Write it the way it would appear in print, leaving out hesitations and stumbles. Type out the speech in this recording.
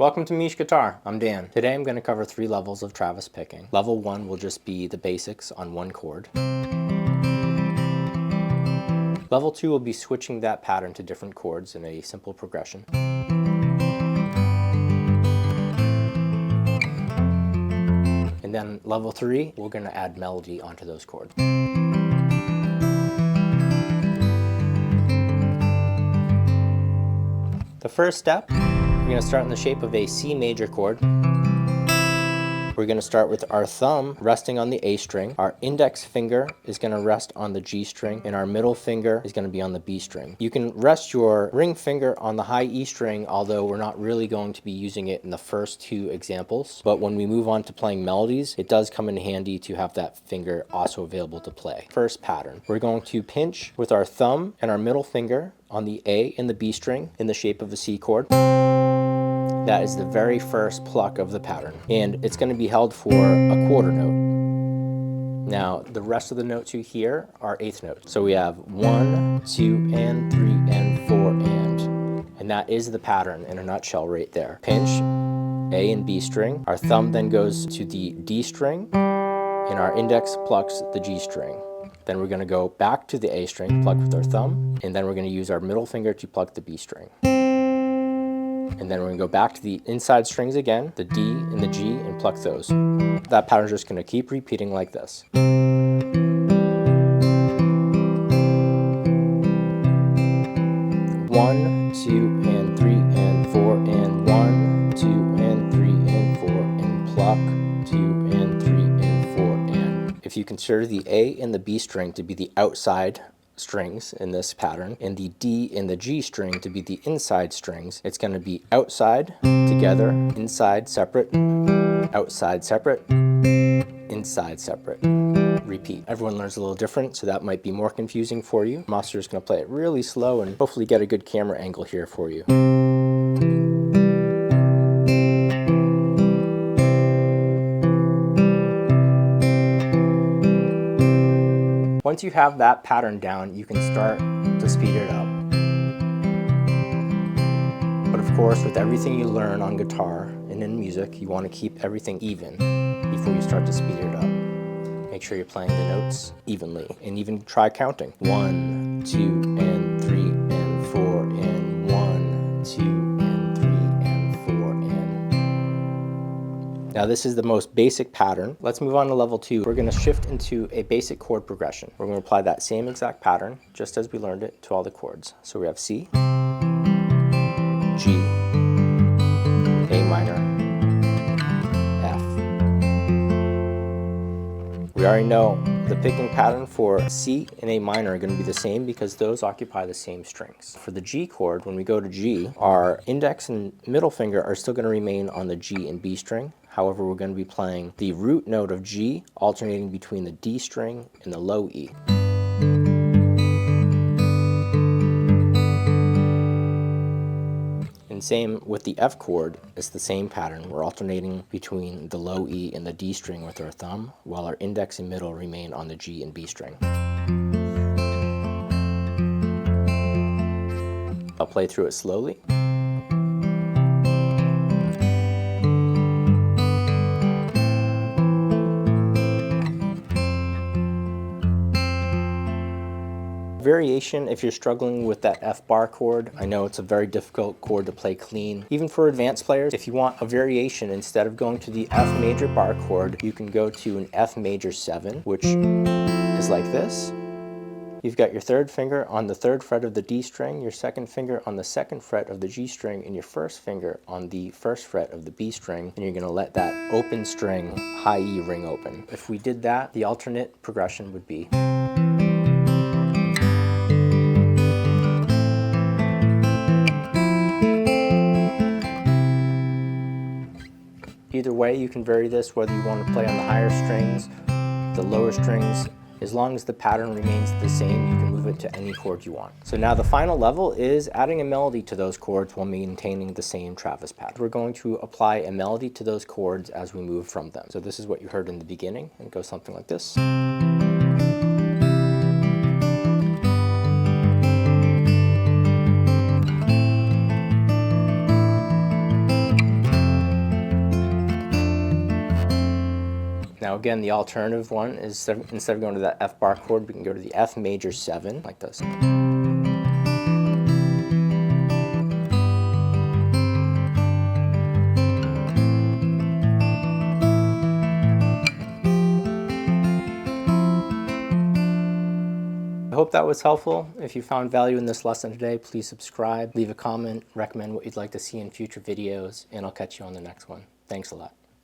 Welcome to Mish Guitar. I'm Dan. Today I'm going to cover 3 levels of Travis picking. Level 1 will just be the basics on one chord. Level 2 will be switching that pattern to different chords in a simple progression. And then level 3, we're going to add melody onto those chords. The first step, we're going to start in the shape of a C major chord. We're going to start with our thumb resting on the A string. Our index finger is going to rest on the G string, and our middle finger is going to be on the B string. You can rest your ring finger on the high E string, although we're not really going to be using it in the first 2 examples. But when we move on to playing melodies, it does come in handy to have that finger also available to play. First pattern, we're going to pinch with our thumb and our middle finger on the A and the B string in the shape of a C chord. That is the very first pluck of the pattern, and it's going to be held for a quarter note. Now, the rest of the notes you hear are 8th notes. So we have 1, 2, and 3, and 4, and that is the pattern in a nutshell right there. Pinch, A and B string. Our thumb then goes to the D string, and our index plucks the G string. Then we're going to go back to the A string, pluck with our thumb, and then we're going to use our middle finger to pluck the B string. And then we're going to go back to the inside strings again, the D and the G, and pluck those. That pattern is just going to keep repeating like this. 1, 2, and 3, and 4, and 1, 2, and 3, and 4, and pluck, 2, and 3, and 4, and. If you consider the A and the B string to be the outside strings in this pattern, and the D and the G string to be the inside strings, it's going to be outside together, inside separate, outside separate, inside separate. Repeat. Everyone learns a little different, so that might be more confusing for you. I'm also just going to play it really slow and hopefully get a good camera angle here for you. Once you have that pattern down, you can start to speed it up. But of course, with everything you learn on guitar and in music, you want to keep everything even before you start to speed it up. Make sure you're playing the notes evenly, and even try counting. 1, 2, and 3, and 4, and 1, 2, and 3, and 4, and. Now this is the most basic pattern. Let's move on to level 2. We're going to shift into a basic chord progression. We're going to apply that same exact pattern, just as we learned it, to all the chords. So we have C, G, A minor, F. We already know the picking pattern for C and A minor are going to be the same because those occupy the same strings. For the G chord, when we go to G, our index and middle finger are still going to remain on the G and B string. However, we're going to be playing the root note of G, alternating between the D string and the low E. And same with the F chord, it's the same pattern. We're alternating between the low E and the D string with our thumb, while our index and middle remain on the G and B string. I'll play through it slowly. Variation, if you're struggling with that F bar chord, I know it's a very difficult chord to play clean. Even for advanced players, if you want a variation, instead of going to the F major bar chord, you can go to an F major 7, which is like this. You've got your 3rd finger on the 3rd fret of the D string, your 2nd finger on the 2nd fret of the G string, and your 1st finger on the 1st fret of the B string, and you're going to let that open string high E ring open. If we did that, the alternate progression would be. Either way, you can vary this, whether you want to play on the higher strings, the lower strings. As long as the pattern remains the same, you can move it to any chord you want. So now the final level is adding a melody to those chords while maintaining the same Travis pattern. We're going to apply a melody to those chords as we move from them. So this is what you heard in the beginning, and it goes something like this. Now again, the alternative one is instead of going to that F bar chord, we can go to the F major 7, like this. I hope that was helpful. If you found value in this lesson today, please subscribe, leave a comment, recommend what you'd like to see in future videos, and I'll catch you on the next one. Thanks a lot.